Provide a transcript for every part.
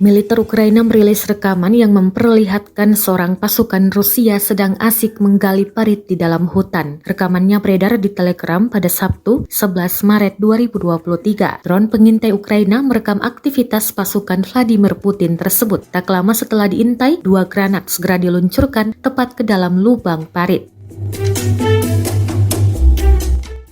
Militer Ukraina merilis rekaman yang memperlihatkan seorang pasukan Rusia sedang asik menggali parit di dalam hutan. Rekamannya beredar di Telegram pada Sabtu, 11 Maret 2023. Drone pengintai Ukraina merekam aktivitas pasukan Vladimir Putin tersebut. Tak lama setelah diintai, 2 granat segera diluncurkan tepat ke dalam lubang parit.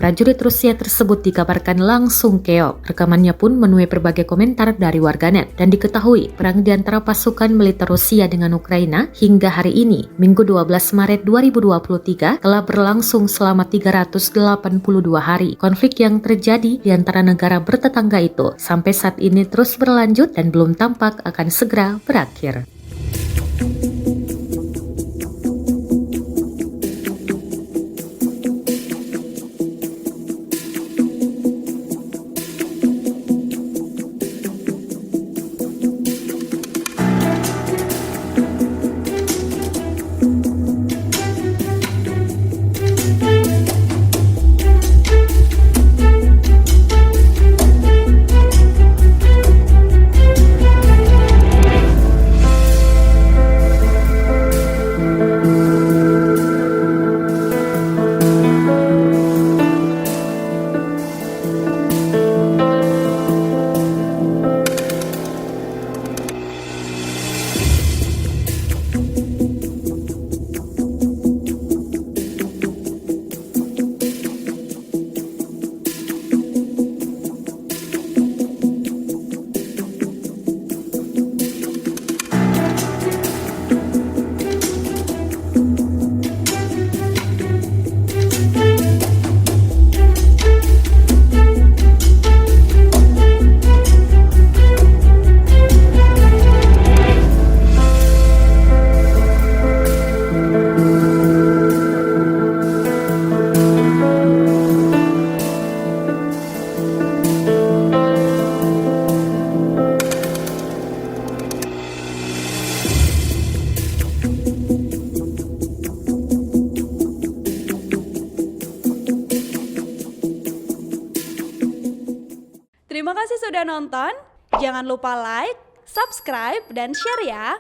Prajurit Rusia tersebut dikabarkan langsung keok. Rekamannya pun menuai berbagai komentar dari warganet. Dan diketahui, perang di antara pasukan militer Rusia dengan Ukraina hingga hari ini, Minggu 12 Maret 2023, telah berlangsung selama 382 hari. Konflik yang terjadi di antara negara bertetangga itu sampai saat ini terus berlanjut dan belum tampak akan segera berakhir. Terima kasih sudah nonton. Jangan lupa like, subscribe, dan share ya.